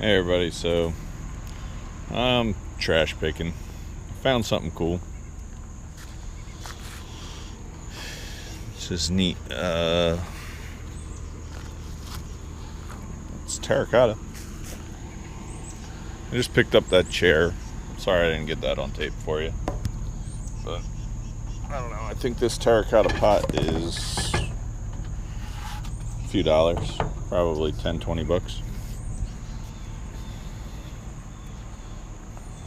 Hey everybody, so I'm trash picking. Found something cool. This is neat. It's terracotta. I just picked up that chair. Sorry I didn't get that on tape for you. But I don't know. I think this terracotta pot is a few dollars. Probably $10-20.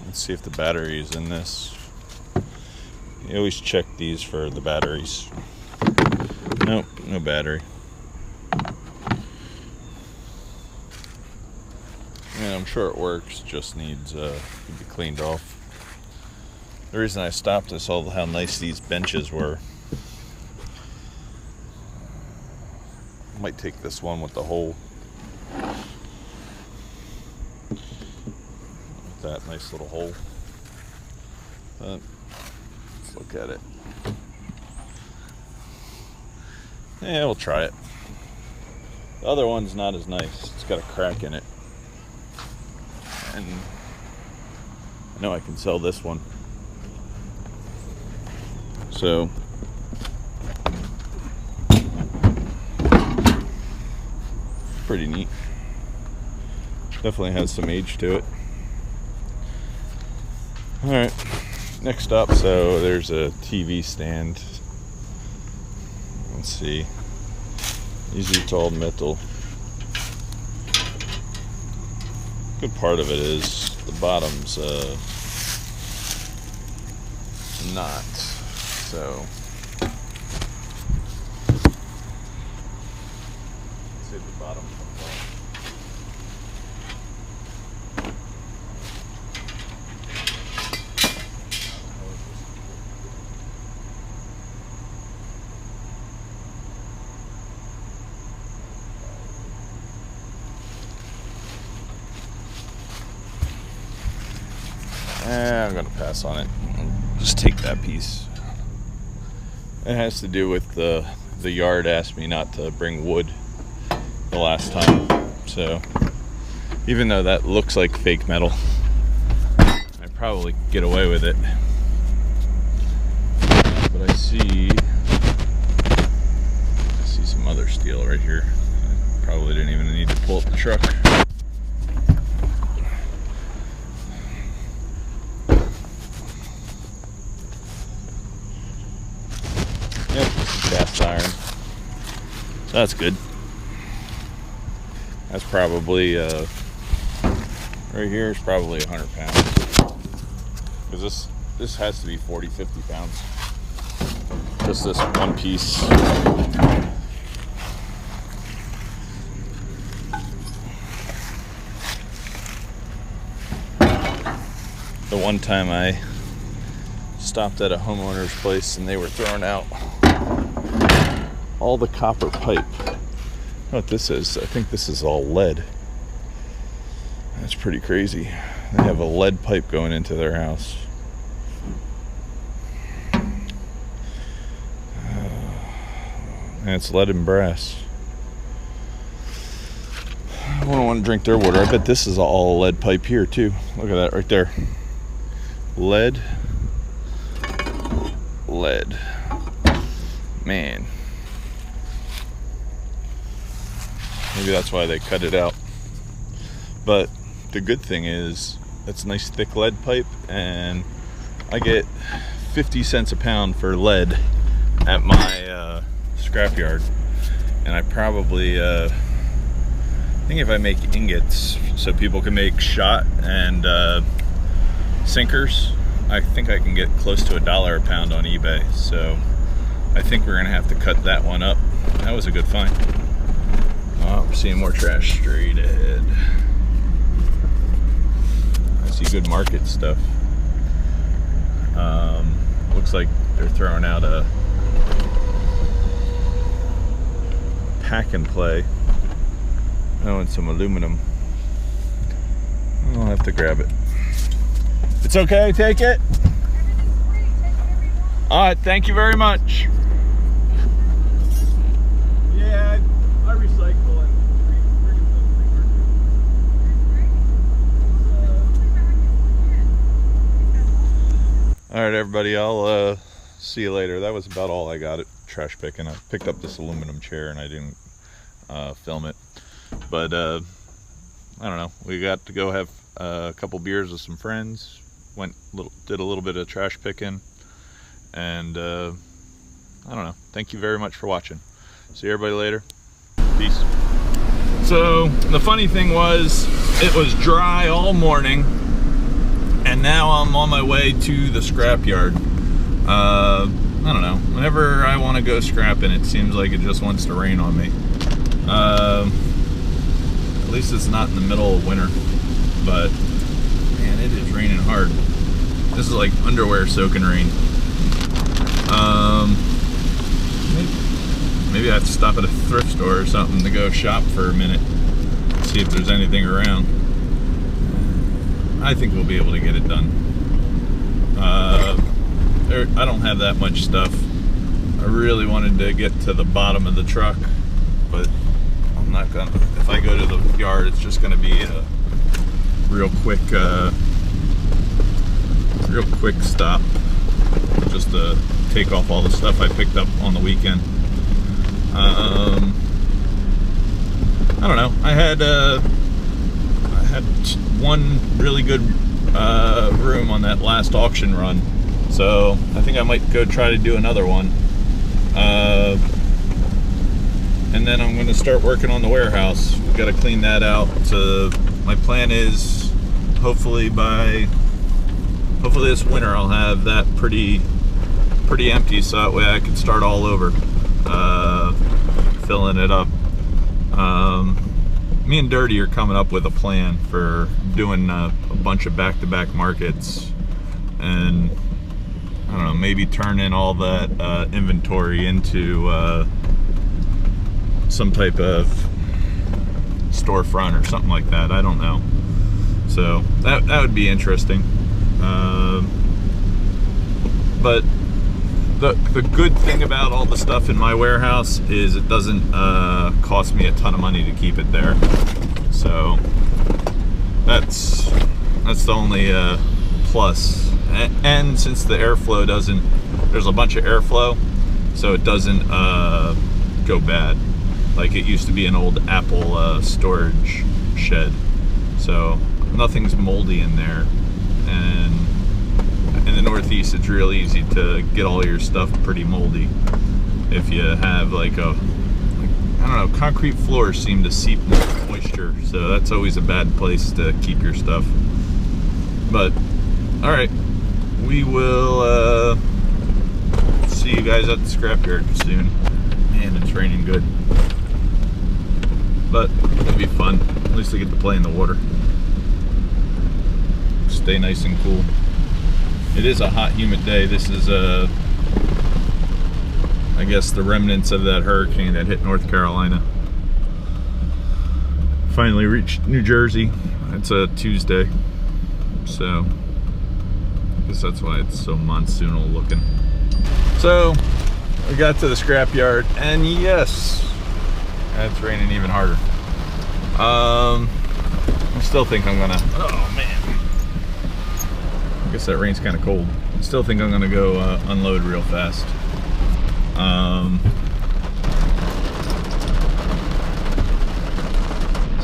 Let's see if the battery is in this. You always check these for the batteries. Nope, no battery. And I'm sure it works, just needs to be cleaned off. The reason I stopped, I saw how nice these benches were. I might take this one with the hole. That nice little hole. But let's look at it. Yeah, we'll try it. The other one's not as nice. It's got a crack in it. And I know I can sell this one. So pretty neat. Definitely has some age to it. Alright, next up, so there's a TV stand. Let's see. Usually it's all metal. Good part of it is the bottom's not. So let's see if the bottom comes off. I'm gonna pass on it. I'll just take that piece. It has to do with the yard asked me not to bring wood the last time. So even though that looks like fake metal, I'd probably get away with it. But I see some other steel right here. I probably didn't even need to pull up the truck. Yep, cast iron. So that's good. That's probably, right here is probably 100 pounds. Because this has to be 40-50 pounds. Just this one piece. The one time I stopped at a homeowner's place and they were throwing out all the copper pipe. I don't know what this is. I think this is all lead. That's pretty crazy. They have a lead pipe going into their house. And it's lead and brass. I don't want to drink their water. I bet this is all lead pipe here too. Look at that right there. Lead. Man. Maybe that's why they cut it out. But the good thing is it's nice thick lead pipe, and I get 50 cents a pound for lead at my scrapyard. And I probably think if I make ingots so people can make shot and sinkers, I think I can get close to $1 a pound on eBay. So I think we're gonna have to cut that one up. That was a good find. Oh, we're seeing more trash straight ahead. I see good market stuff. Looks like they're throwing out a pack and play. Oh, and some aluminum. I'll have to grab it. It's okay, take it. All right, thank you very much. Yeah, I recycle and bring them to right, everybody, I'll see you later. That was about all I got at trash picking. I picked up this aluminum chair and I didn't film it, but I don't know, we got to go have a couple beers with some friends, did a little bit of trash picking, and I don't know. Thank you very much for watching. See everybody later. Peace. So the funny thing was, it was dry all morning, and now I'm on my way to the scrapyard. I don't know, whenever I want to go scrapping, it seems like it just wants to rain on me. At least it's not in the middle of winter, but man, it is raining hard. This is like underwear soaking rain. Maybe I have to stop at a thrift store or something to go shop for a minute, see if there's anything around. I think we'll be able to get it done. I don't have that much stuff. I really wanted to get to the bottom of the truck, but I'm not gonna. If I go to the yard, it's just gonna be a real quick stop, just to take off all the stuff I picked up on the weekend. I don't know. I had one really good room on that last auction run, so I think I might go try to do another one. And then I'm going to start working on the warehouse. We've got to clean that out. So my plan is, hopefully this winter I'll have that pretty empty, so that way I can start all over, filling it up. Me and Dirty are coming up with a plan for doing a bunch of back-to-back markets, and I don't know, maybe turn in all that inventory into some type of storefront or something like that. I don't know. So that would be interesting. But the good thing about all the stuff in my warehouse is it doesn't cost me a ton of money to keep it there. So that's the only plus. And since the airflow there's a bunch of airflow, so it doesn't go bad. Like it used to be an old Apple storage shed. So nothing's moldy in there. And in the Northeast, it's real easy to get all your stuff pretty moldy. If you have I don't know, concrete floors seem to seep moisture, so that's always a bad place to keep your stuff. But, alright, we will see you guys at the scrapyard soon. Man, it's raining good. But it'll be fun. At least I get to play in the water. Stay nice and cool. It is a hot, humid day. This is I guess the remnants of that hurricane that hit North Carolina. Finally reached New Jersey. It's a Tuesday, so I guess that's why it's so monsoonal looking. So we got to the scrapyard, and yes, it's raining even harder. I still think I'm gonna, oh man, I guess that rain's kind of cold. I still think I'm gonna go unload real fast.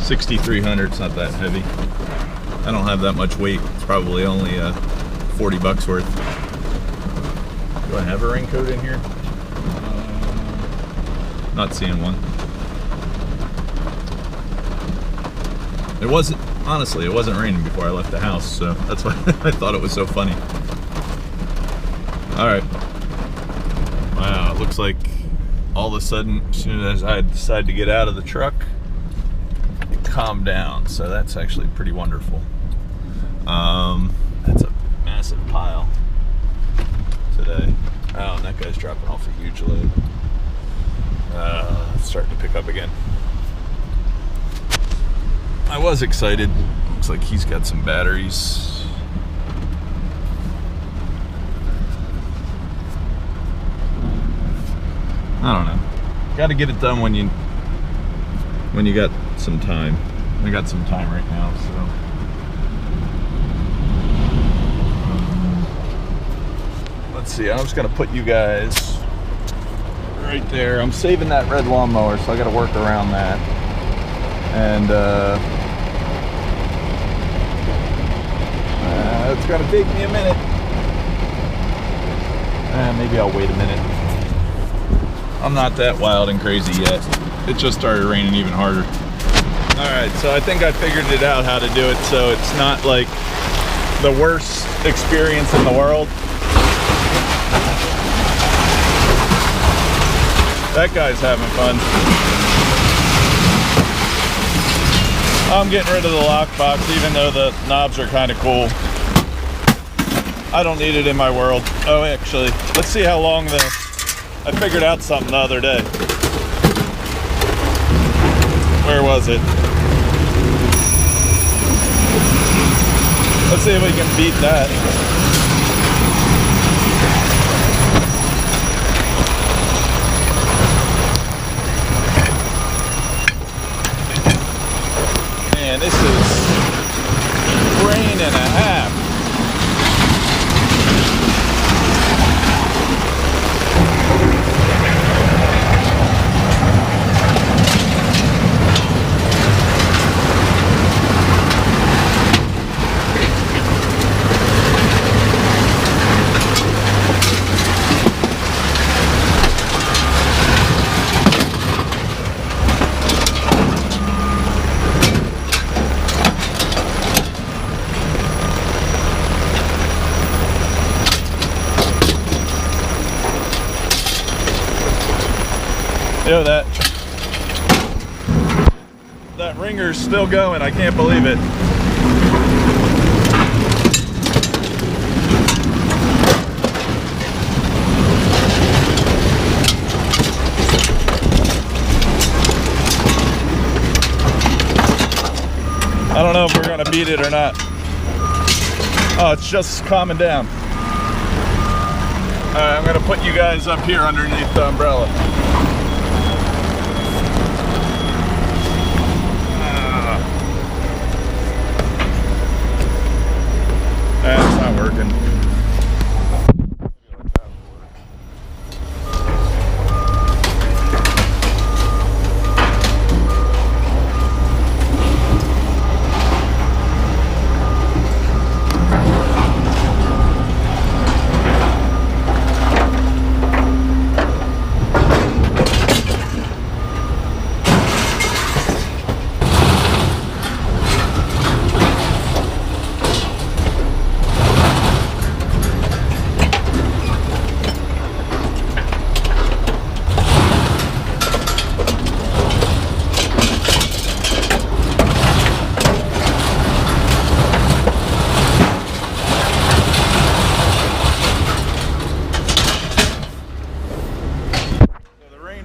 6,300, it's not that heavy. I don't have that much weight. It's probably only 40 bucks worth. Do I have a raincoat in here? Not seeing one. It wasn't, honestly, it wasn't raining before I left the house, so that's why I thought it was so funny. Alright. Wow, it looks like all of a sudden, as soon as I decide to get out of the truck, it calmed down, so that's actually pretty wonderful. That's a massive pile today. Oh, and that guy's dropping off a huge load. It's starting to pick up again. I was excited. Looks like he's got some batteries. I don't know. Got to get it done when you got some time. I got some time right now, so. let's see, I'm just gonna put you guys right there. I'm saving that red lawnmower, so I gotta work around that. And it's gonna take me a minute. Maybe I'll wait a minute. I'm not that wild and crazy yet. It just started raining even harder. Alright, so I think I figured it out how to do it so it's not like the worst experience in the world. That guy's having fun. I'm getting rid of the lockbox, even though the knobs are kind of cool. I don't need it in my world. Oh, actually, let's see how long I figured out something the other day. Where was it? Let's see if we can beat that. Man, this is rain and a half. Yo, that ringer's still going. I can't believe it. I don't know if we're gonna beat it or not. Oh, it's just calming down. All right, I'm gonna put you guys up here underneath the umbrella. That's not working.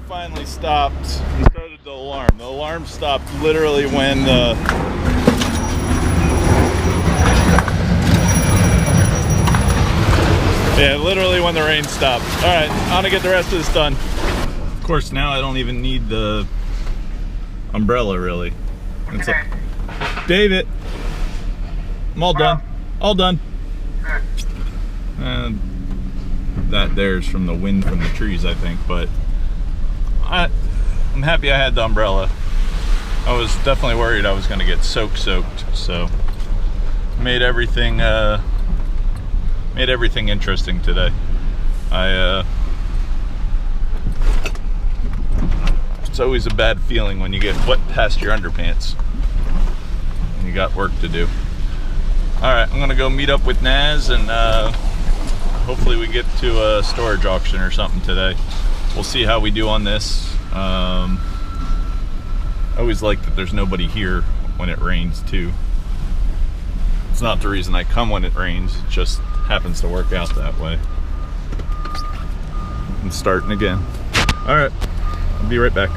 Finally stopped and started the alarm. The alarm stopped literally when literally when the rain stopped. All right, I'm gonna get the rest of this done. Of course, now I don't even need the umbrella really. It's David, I'm all done. All done. And that there's from the wind from the trees, I think, but I'm happy I had the umbrella. I was definitely worried I was going to get soaked, so made everything interesting today. It's always a bad feeling when you get wet past your underpants and you got work to do. All right, I'm gonna go meet up with Naz and hopefully we get to a storage auction or something today. We'll see how we do on this. I always like that there's nobody here when it rains too. It's not the reason I come when it rains, it just happens to work out that way. I'm starting again. All right, I'll be right back.